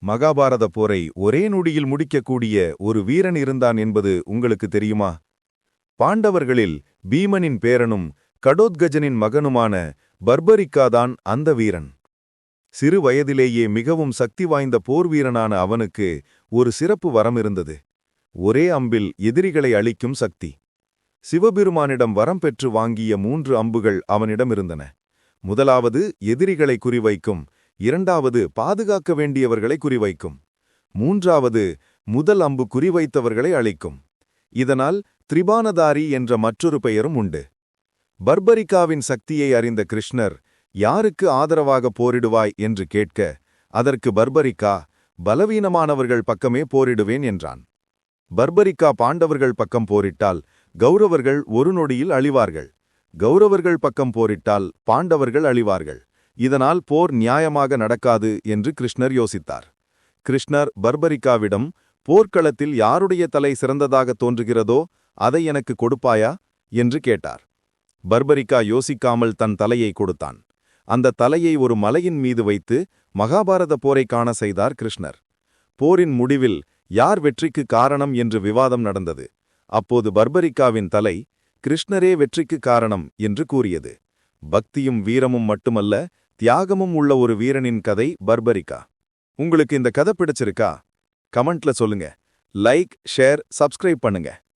மகாபாரத போரை ஒரே நொடியில் முடிக்கக்கூடிய ஒரு வீரன் இருந்தான் என்பது உங்களுக்கு தெரியுமா? பாண்டவர்களில் பீமனின் பேரனும் கடோத்கஜனின் மகனுமான பர்பரிக்காதான் அந்த வீரன். சிறு வயதிலேயே மிகவும் சக்தி வாய்ந்த போர் வீரனான அவனுக்கு ஒரு சிறப்பு வரம் இருந்தது. ஒரே அம்பில் எதிரிகளை அழிக்கும் சக்தி. சிவபெருமானிடம் வரம் பெற்று வாங்கிய 3 அம்புகள் அவனிடம் இருந்தன. முதலாவது எதிரிகளை குறிவைக்கும், இரண்டாவது பாதுகாக்க வேண்டியவர்களை குறிவைக்கும், மூன்றாவது முதல் அம்பு குறிவைத்தவர்களை அழிக்கும். இதனால் திரிபானதாரி என்ற மற்றொரு பெயரும் உண்டு. பர்பரிக்காவின் சக்தியை அறிந்த கிருஷ்ணர், யாருக்கு ஆதரவாக போரிடுவாய் என்று கேட்க, அதற்கு பர்பரிக்கா, பலவீனமானவர்கள் பக்கமே போரிடுவேன் என்றான். பர்பரிக்கா பாண்டவர்கள் பக்கம் போரிட்டால் கௌரவர்கள் ஒரு நொடியில் அழிவார்கள், கௌரவர்கள் பக்கம் போரிட்டால் பாண்டவர்கள் அழிவார்கள். இதனால் போர் நியாயமாக நடக்காது என்று கிருஷ்ணர் யோசித்தார். கிருஷ்ணர் பர்பரிக்காவிடம், போர்க்களத்தில் யாருடைய தலை சிறந்ததாக தோன்றுகிறதோ அதை எனக்கு கொடுப்பாயா என்று கேட்டார். பர்பரிக்கா யோசிக்காமல் தன் தலையை கொடுத்தான். அந்த தலையை ஒரு மலையின் மீது வைத்து மகாபாரத போரை காண செய்தார் கிருஷ்ணர். போரின் முடிவில் யார் வெற்றிக்கு காரணம் என்று விவாதம் நடந்தது. அப்போது பர்பரிக்காவின் தலை, கிருஷ்ணரே வெற்றிக்கு காரணம் என்று கூறியது. பக்தியும் வீரமும் மட்டுமல்ல, தியாகமும் உள்ள ஒரு வீரனின் கதை பர்பரிக்கா. உங்களுக்கு இந்த கதை பிடிச்சிருக்கா? கமெண்ட்ல சொல்லுங்க. லைக், ஷேர், சப்ஸ்கிரைப் பண்ணுங்க.